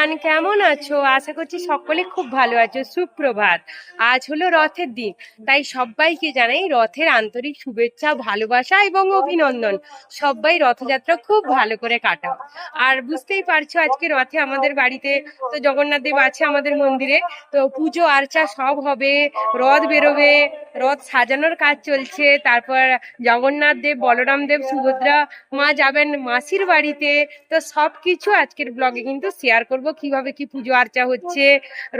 Everyone, কেমন আছো? আশা করছি সকলে খুব ভালো আছো। সুপ্রভাত। আজ হলো রথের দিন, তাই সবাইকে জানাই রথের আন্তরিক শুভেচ্ছা, ভালোবাসা এবং অভিনন্দন। সবাই রথযাত্রা খুব ভালো করে কাটাও। আর বুঝতেই পারছো আজকে রথে আমাদের বাড়িতে তো জগন্নাথ দেব আছে আমাদের মন্দিরে, তো পুজো আর্চা সব হবে, রথ বেরোবে, রথ সাজানোর কাজ চলছে। তারপর জগন্নাথ দেব, বলরাম দেব, সুভদ্রা মা যাবেন মাসির বাড়িতে। তো সব কিছু আজকের ব্লগে কিন্তু শেয়ার করব, কিভাবে কি পুজো আর্চা হচ্ছে,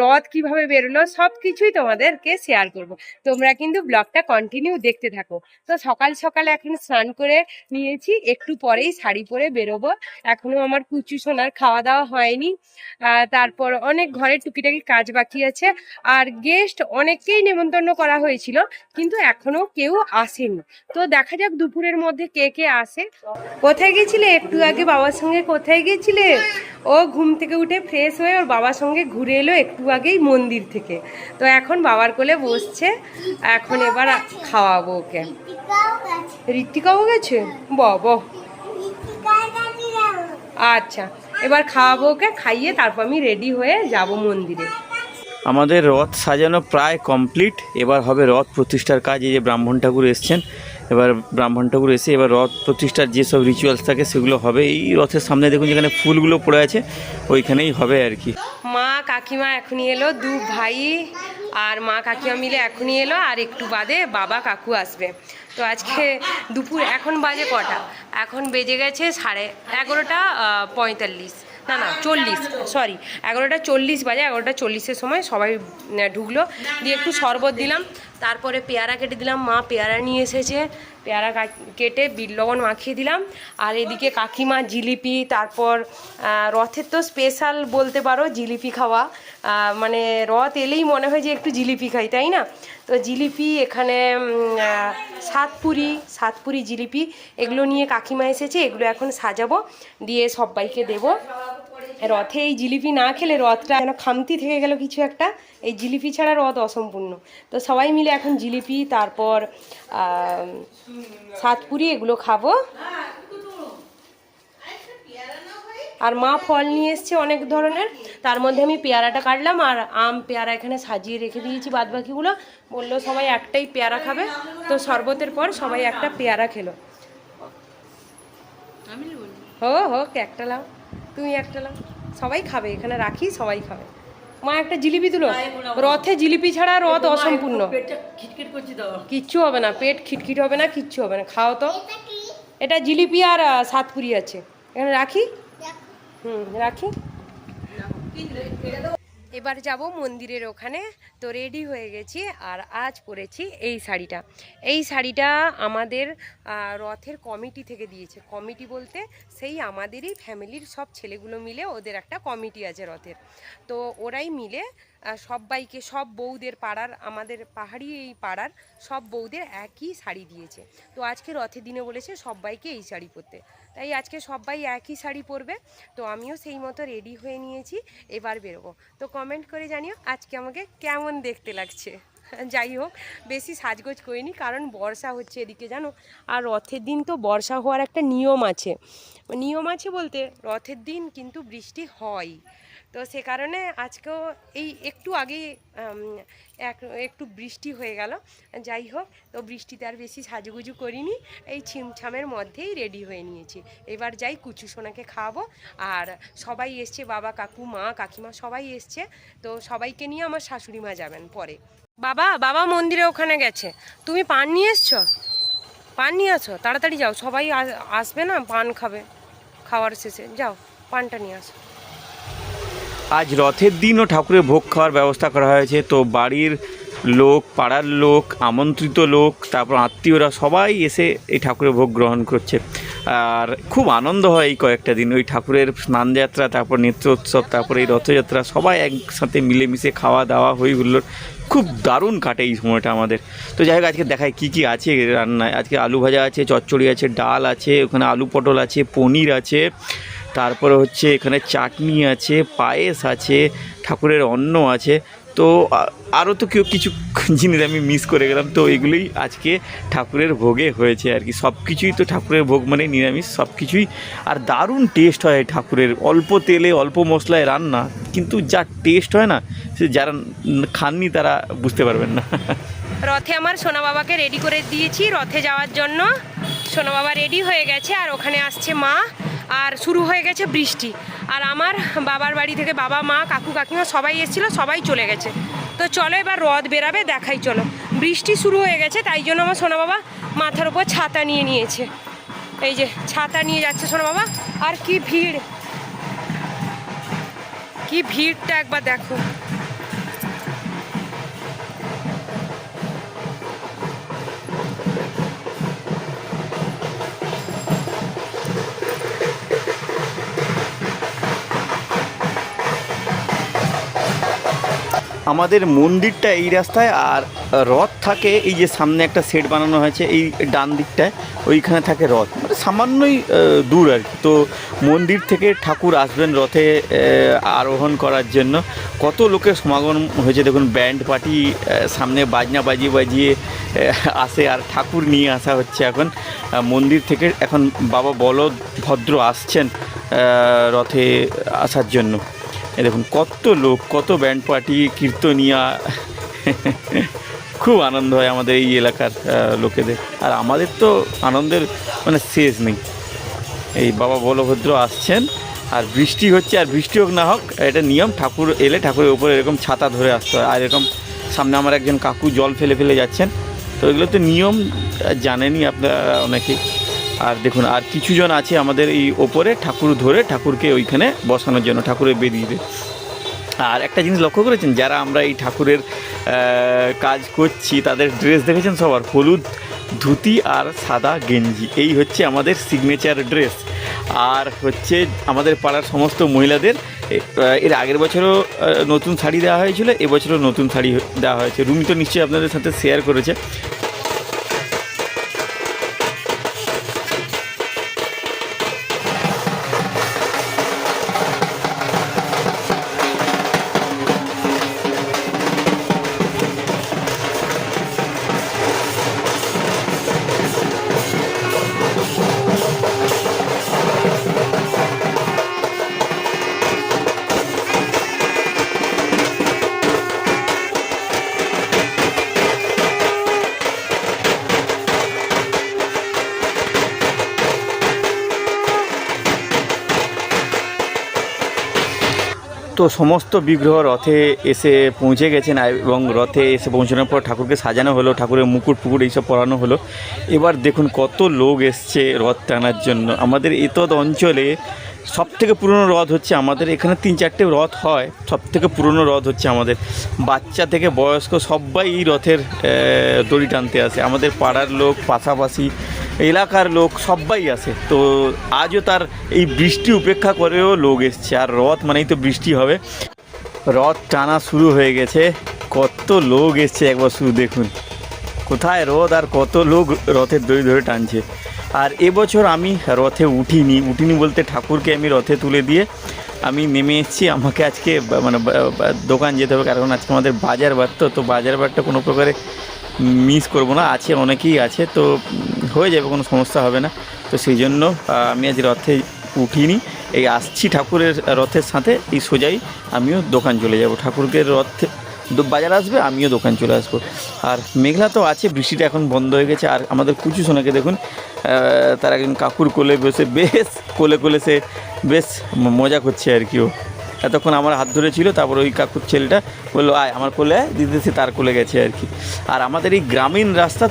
রথ কিভাবে বেরোলো, সব কিছুই তোমাদেরকে শেয়ার করব। তোমরা কিন্তু ব্লগটা কন্টিনিউ দেখতে থাকো। তো সকাল সকালে এখন স্নান করে নিয়েছি, একটু পরেই শাড়ি পরে বেরোবো। এখনো আমার কুচু সোনার খাওয়া দাওয়া হয়নি। তারপর অনেক ঘরে টুকিটাকি কাজ বাকি আছে। আর গেস্ট অনেককেই নেমন্তন্ন করা হয়েছিল, কিন্তু এখনো কেউ আসেনি। তো দেখা যাক দুপুরের মধ্যে কে কে আসে। কোথায় গেছিলে একটু আগে বাবার সঙ্গে? কোথায় গেছিলে? ও ঘুম থেকে উঠে ফ্রেশ হয়ে ওর বাবার সঙ্গে ঘুরে এলো একটু আগেই মন্দির থেকে। তো এখন বাবার কোলে বসছে, এখন এবার খাওয়াবো ওকে। ঋত্বিকাও গেছে? বাবা, আচ্ছা এবার খাওয়াবো ওকে, খাইয়ে তারপর আমি রেডি হয়ে যাব মন্দিরে। আমাদের রথ সাজানো প্রায় কমপ্লিট। এবার হবে রথ প্রতিষ্ঠার কাজ। এই যে ব্রাহ্মণ ঠাকুর এসছেন, এবার ব্রাহ্মণ ঠাকুর এসে এবার রথ প্রতিষ্ঠার যেসব রিচুয়ালস থাকে সেগুলো হবে। এই রথের সামনে দেখুন যেখানে ফুলগুলো পড়ে আছে, ওইখানেই হবে আর কি। মা কাকিমা এখনই এলো, দু ভাই আর মা কাকিমা মিলে এখনই এলো, আর একটু বাদে বাবা কাকু আসবে। তো আজকে দুপুর এখন বাজে কটা? এখন বেজে গেছে 11:45, না 40, সরি 11:40 বাজে। 11:40-এর সময় সবাই ঢুকলো, দিয়ে একটু শরবত দিলাম, তারপরে পেয়ারা কেটে দিলাম। মা পেয়ারা নিয়ে এসেছে, পেয়ারা কেটে বিট লবণ মাখিয়ে দিলাম। আর এদিকে কাকিমা জিলিপি, তারপর রথের তো স্পেশাল বলতে পারো জিলিপি খাওয়া। মানে রথ এলেই মনে হয় যে একটু জিলিপি খাই, তাই না? তো জিলিপি এখানে সাতপুরি জিলিপি এগুলো নিয়ে কাকিমা এসেছে, এগুলো এখন সাজাবো, দিয়ে সবাইকে দেবো। রথে এই জিলিপি না খেলে রথটা যেন খামতি থেকে গেল কিছু একটা। এই জিলিপি ছাড়া রথ অসম্পূর্ণ। তো সবাই মিলে এখন জিলিপি, তারপর সাতপুরি এগুলো খাবো। আর মা ফল নিয়ে এসছে অনেক ধরনের, তার মধ্যে আমি পেয়ারাটা কাটলাম, আর আম পেয়ারা এখানে সাজিয়ে রেখে দিয়েছি। বাদবাকিগুলো বললো সবাই একটাই পেয়ারা খাবে, তো শরবতের পর সবাই একটা পেয়ারা খেলো। হোক একটা লাও, তুমি একটা লাও, সবাই খাবে, এখানে রাখি সবাই খাবে। মা একটা জিলিপি তুলো। রথে জিলিপি ছাড়া রথ অসম্পূর্ণ। কিচ্ছু হবে না, পেট খিটখিট হবে না, কিচ্ছু হবে না, খাও তো। এটা জিলিপি আর সাতপুরি আছে, এখানে রাখি। রাখি। এবার যাব মন্দিরের ওখানে। তো রেডি হয়ে গেছি, আর আজ পরেছি এই শাড়িটা। এই শাড়িটা আমাদের রথের কমিটি থেকে দিয়েছে। কমিটি বলতে সেই আমাদেরই ফ্যামিলির সব ছেলেগুলো মিলে, ওদের একটা কমিটি আছে রথের। তো ওরাই মিলে সবাইকে, সব বউদের, পাড়ার আমাদের পাহাড়ি এই পাড়ার সব বউদের একই শাড়ি দিয়েছে। তো আজকে রথের দিনে বলেছে সবাইকে এই শাড়ি পরতে, তাই আজকে সবাই একই শাড়ি পরবে। তো আমিও সেই মতো রেডি হয়ে নিয়েছি, এবার বেরোবো। তো কমেন্ট করে জানিও আজকে আমাকে কেমন দেখতে লাগছে। যাই হোক, বেশি সাজগোজ করিনি, কারণ বর্ষা হচ্ছে এদিকে জানো। আর রথের দিন তো বর্ষা হওয়ার একটা নিয়ম আছে। নিয়ম আছে বলতে রথের দিন কিন্তু বৃষ্টি হয়। তো সে কারণে আজকেও এই একটু আগেই একটু বৃষ্টি হয়ে গেল। যাই হোক, তো বৃষ্টিতে আর বেশি সাজুগুজু করিনি, এই ছিমছামের মধ্যেই রেডি হয়ে নিয়েছি। এবার যাই কুচু সোনাকে খাওয়াবো। আর সবাই এসছে, বাবা কাকু মা কাকিমা সবাই এসছে। তো সবাইকে নিয়ে আমার শাশুড়ি মা যাবেন পরে। বাবা মন্দিরে ওখানে গেছে। তুমি পান নিয়ে এসছো? পান নিয়ে আসো, তাড়াতাড়ি যাও, সবাই আসবে না পান খাবে খাওয়ার শেষে। যাও পানটা নিয়ে আসো। আজ রথের দিনও ঠাকুরের ভোগ খাওয়ার ব্যবস্থা করা হয়েছে। তো বাড়ির লোক, পাড়ার লোক, আমন্ত্রিত লোক, তারপর আত্মীয়রা সবাই এসে এই ঠাকুরের ভোগ গ্রহণ করছে। আর খুব আনন্দ হয় এই কয়েকটা দিন। ওই ঠাকুরের স্নানযাত্রা, তারপর নেত্রোৎসব, তারপর এই রথযাত্রা, সবাই একসাথে মিলেমিশে খাওয়া দাওয়া হই হুল্লোড়, খুব দারুণ কাটে এই সময়টা আমাদের। তো যাই হোক, আজকে দেখায় কী কী আছে রান্নায়। আজকে আলু ভাজা আছে, চচ্চড়ি আছে, ডাল আছে, ওখানে আলু পটল আছে, পনির আছে, তারপরে হচ্ছে এখানে চাটনি আছে, পায়েস আছে, ঠাকুরের অন্ন আছে। তো আরও তো কেউ কিছু জিনিস আমি মিস করে গেলাম, তো এগুলোই আজকে ঠাকুরের ভোগে হয়েছে আর কি। সব কিছুই তো ঠাকুরের ভোগ মানে নিরামিষ সব কিছুই, আর দারুণ টেস্ট হয় ঠাকুরের, অল্প তেলে অল্প মশলায় রান্না, কিন্তু যা টেস্ট হয় না সে যারা খাননি তারা বুঝতে পারবেন না। রথে আমার সোনা বাবাকে রেডি করে দিয়েছি রথে যাওয়ার জন্য। সোনা বাবা রেডি হয়ে গেছে, আর ওখানে আসছে মা, আর শুরু হয়ে গেছে বৃষ্টি। আর আমার বাবার বাড়ি থেকে বাবা মা কাকু কাকিমা সবাই এসেছিলো, সবাই চলে গেছে। তো চলো এবার রথ বেরাবে, দেখাই চলো। বৃষ্টি শুরু হয়ে গেছে, তাই জন্য আমার সোনা বাবা মাথার উপর ছাতা নিয়ে নিয়েছে। এই যে ছাতা নিয়ে যাচ্ছে সোনা বাবা। আর কি ভিড়, কি ভিড়টা একবার দেখো। আমাদের মন্দিরটা এই রাস্তায়, আর রথ থাকে এই যে সামনে একটা সেট বানানো হয়েছে এই ডান দিকটায়, ওইখানে থাকে রথ, মানে সামান্যই দূর আর কি। তো মন্দির থেকে ঠাকুর আসবেন রথে আরোহণ করার জন্য। কত লোকের সমাগম হয়েছে দেখুন, ব্যান্ড পার্টি সামনে বাজনা বাজিয়ে বাজিয়ে আসে, আর ঠাকুর নিয়ে আসা হচ্ছে এখন মন্দির থেকে। এখন বাবা বলভদ্র আসছেন রথে আসার জন্য। দেখুন কত লোক, কত ব্যান্ড পার্টি, কীর্তনিয়া, খুব আনন্দ হয় আমাদের এই এলাকার লোকেদের। আর আমাদের তো আনন্দের মানে শেষ নেই। এই বাবা বলভদ্র আসছেন, আর বৃষ্টি হচ্ছে, আর বৃষ্টি হোক না হোক এটা নিয়ম, ঠাকুর এলে ঠাকুরের উপরে এরকম ছাতা ধরে আসতে হয়। আর এরকম সামনে আমার একজন কাকু জল ফেলে ফেলে যাচ্ছেন, তো এগুলো তো নিয়ম জানেনই আপনারা অনেকেই। আর দেখুন আর কিছুজন আছে আমাদের এই ওপরে ঠাকুর ধরে ঠাকুরকে ওইখানে বসানোর জন্য, ঠাকুরের বেদিতে। আর একটা জিনিস লক্ষ্য করেছেন, যারা আমরা এই ঠাকুরের কাজ করছি তাদের ড্রেস দেখেছেন সবার, হলুদ ধুতি আর সাদা গেঞ্জি, এই হচ্ছে আমাদের সিগনেচার ড্রেস। আর হচ্ছে আমাদের পাড়ার সমস্ত মহিলাদের এর আগের বছরও নতুন শাড়ি দেওয়া হয়েছিল, এবছরও নতুন শাড়ি দেওয়া হয়েছে। রুমি তো নিশ্চয়ই আপনাদের সাথে শেয়ার করেছে। তো সমস্ত বিগ্রহ রথে এসে পৌঁছে গেছেন, এবং রথে এসে পৌঁছানোর পর ঠাকুরকে সাজানো হলো, ঠাকুরের মুকুট ফুকুট এইসব পরানো হলো। এবার দেখুন কত লোক এসছে রথ টানার জন্য। আমাদের এতদ অঞ্চলে সবথেকে পুরনো রথ হচ্ছে আমাদের এখানে, 3-4টে রথ হয়, সবথেকে পুরনো রথ হচ্ছে আমাদের। বাচ্চা থেকে বয়স্ক সবাই এই রথের দড়ি টানতে আসে, আমাদের পাড়ার লোক, পাশাপাশি এলাকার লোক সবাই আসে। তো আজও তার এই বৃষ্টি উপেক্ষা করেও লোক এসছে, আর রথ মানেই তো বৃষ্টি হবে। রথ টানা শুরু হয়ে গেছে, কত লোক এসছে একবার শুধু দেখুন, কোথায় রথ আর কত লোক রথের দড়ি ধরে টানছে। আর এবছর আমি রথে উঠিনি বলতে ঠাকুরকে আমি রথে তুলে দিয়ে আমি নেমে এসেছি। আমাকে আজকে মানে দোকান যেতে হবে, কারণ আজকে আমাদের বাজার বার, তো বাজার বারটা কোনো প্রকারে মিস করবো না, আছে অনেকেই আছে, তো হয়ে যাবে, কোনো সমস্যা হবে না। তো সেই জন্য আমি আজ রথে উঠিনি, এই আসছি ঠাকুরের রথের সাথে, এই সোজাই আমিও দোকান চলে যাব। ঠাকুরকে রথে বাজার আসবে, আমিও দোকান চলে আসবো। আর মেঘলা তো আছে, বৃষ্টিটা এখন বন্ধ হয়ে গেছে। আর আমাদের কুচু সোনাকে দেখুন, তার একজন কাকুর কোলে বসে বেশ কোলে সে বেশ মজা করছে আর কি। ও এতক্ষণ আমার হাত ধরে ছিল, তারপর ওই কাকুর ছেলেটা বললো আয় আমার কোলে, দিতে সে তার কোলে গেছে আর কি। আর আমাদের এই গ্রামীণ রাস্তা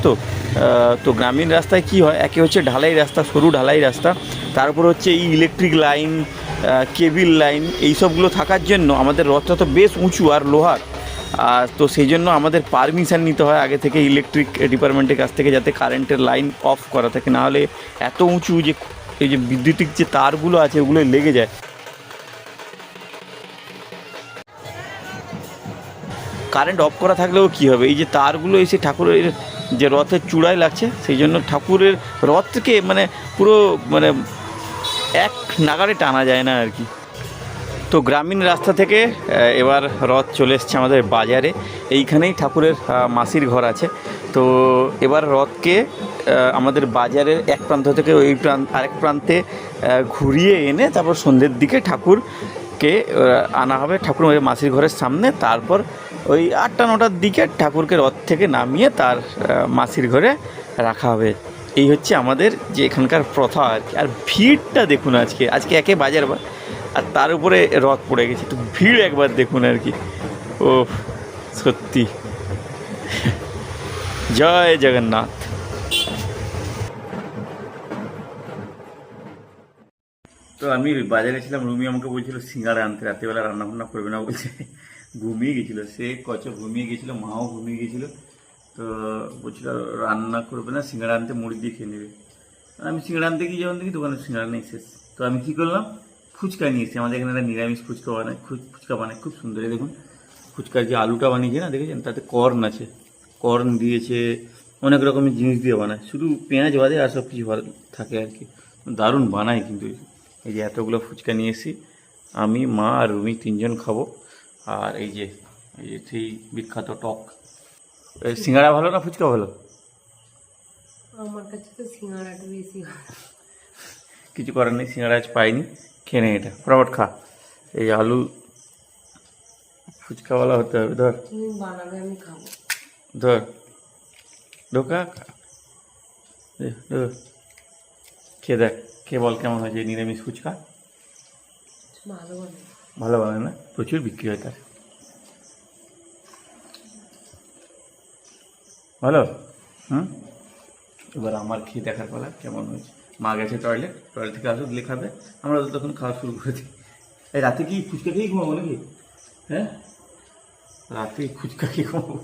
তো গ্রামীণ রাস্তায় কি হয়, একে হচ্ছে ঢালাই রাস্তা, সরু ঢালাই রাস্তা, তারপর হচ্ছে এই ইলেকট্রিক লাইন, কেবিল লাইন, এইসবগুলো থাকার জন্য আমাদের রথটা তো বেশ উঁচু আর লোহার। আর তো সেই জন্য আমাদের পারমিশন নিতে হয় আগে থেকে ইলেকট্রিক ডিপার্টমেন্টের কাছ থেকে, যাতে কারেন্টের লাইন অফ করা থাকে, নাহলে এত উঁচু যে এই যে বিদ্যুতিক যে তারগুলো আছে ওগুলো লেগে যায়। কারেন্ট অফ করা থাকলেও কী হবে, এই যে তারগুলো এসে ঠাকুরের যে রথের চূড়ায় লাগছে, সেই জন্য ঠাকুরের রথকে মানে পুরো মানে এক নাগাড়ে টানা যায় না আর কি। তো গ্রামীণ রাস্তা থেকে এবার রথ চলে এসছে আমাদের বাজারে। এইখানেই ঠাকুরের মাসির ঘর আছে। তো এবার রথকে আমাদের বাজারের এক প্রান্ত থেকে ওই আরেক প্রান্তে ঘুরিয়ে এনে তারপর সন্ধ্যের দিকে ঠাকুরকে আনা হবে ঠাকুর ওই মাসির ঘরের সামনে। তারপর ওই 8টা-9টার দিকে ঠাকুরকে রথ থেকে নামিয়ে তার মাসির ঘরে রাখা হবে। এই হচ্ছে আমাদের যে এখানকার প্রথা আর কি। আর ভিড়টা দেখুন আজকে আজকে একে বাজার আর তার উপরে রথ পড়ে গেছে, তো ভিড় একবার দেখুন আর কি। ও সত্যি জয় জগন্নাথ। তো আমি বাজারে ছিলাম, রুমি আমাকে বলছিল সিঙ্গাড়া আনতে, রাত্রিবেলা রান্না বান্না করবে না বলছে, ঘুমিয়ে গেছিলো সে, ঘুমিয়ে গেছিলো, মাও ঘুমিয়ে গেছিলো। তো বলছিল রান্না করবে না, সিঙ্গাড়া আনতে মুড়ি দিয়ে খেয়ে নেবে। আমি সিঙ্গাড়া আনতে গিয়ে যখন দেখি দোকানে সিঙ্গাড়া নেই, শেষ। তো আমি কী করলাম, ফুচকা নিয়ে এসেছি। আমাদের এখানে একটা নিরামিষ ফুচকা বানায় খুব সুন্দর। দেখুন ফুচকার যে আলুটা বানিয়েছে না, দেখেছেন, তাতে কর্ন আছে, কর্ন দিয়েছে, অনেক রকমের জিনিস দিয়ে বানায়, শুধু পেঁয়াজ বাদে আর সব কিছু ভালো থাকে আর কি। দারুণ বানায় কিন্তু। এই যে এতগুলো ফুচকা নিয়ে এসেছি, আমি, মা আর রুমি 3জন খাবো। আর এই যে সেই বিখ্যাত টক। সিঙ্গাড়া ভালো না ফুচকা ভালো? আমার কাছে তো সিঙ্গাড়াটা বেশি ভালো। কিছু করার নেই, সিঙ্গাড়া আজ পাইনি, খেয়ে নে এটা, ফটাফট খা। এই আলু ফুচকাওয়ালা হতে হবে। ধর, তুমি বানাবে, আমি খাবো। ধর ঢোকা, খেয়ে দেখ, খেয়ে বল কেমন হয়েছে নিরামিষ ফুচকা। ভালো বানাবে। ভালো বানায় না, প্রচুর বিক্রি হয় তার। ভালো। এবার আমার খেয়ে দেখার পালা কেমন হয়েছে। মা গেছে টয়লেট থেকে আসো দিলে খাবে, আমরা তো তখন খাওয়া শুরু করে দিই। এই রাতে কি ফুচকা খেয়েই ঘুমাবো নাকি? হ্যাঁ, রাতে ফুচকা খেয়ে ঘুমাবো।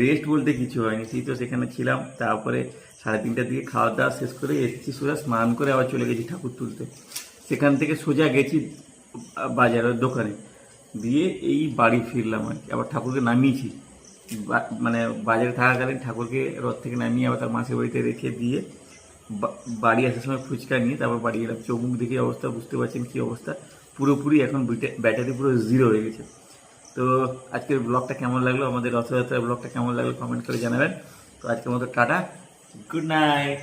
রেস্ট বলতে কিছু হয়নি, সেই তো সেখানে ছিলাম। তারপরে 3:30টার দিকে খাওয়া দাওয়া শেষ করে এসেছি, সোজা স্নান করে আবার চলে গেছি ঠাকুর তুলতে। সেখান থেকে সোজা গেছি বাজারের দোকানে, দিয়ে এই বাড়ি ফিরলাম আর কি। আবার ঠাকুরকে নামিয়েছি, মানে বাজারে থাকাকালীন ঠাকুরকে রথ থেকে নামিয়ে আবার তার মাসির বাড়িতে রেখে দিয়ে বাড়ি আসার সময় ফুচকা নিয়ে তারপর বাড়ি এলাম। চোখ মুখ দেখে অবস্থা বুঝতে পারছেন কী অবস্থা, পুরোপুরি এখন ব্যাটারি পুরো 0 হয়ে গেছে। তো আজকের ব্লগটা কেমন লাগলো, আমাদের রথযাত্রার ব্লগটা কেমন লাগলো কমেন্ট করে জানাবেন। তো আজকের মতো টাটা, গুড নাইট।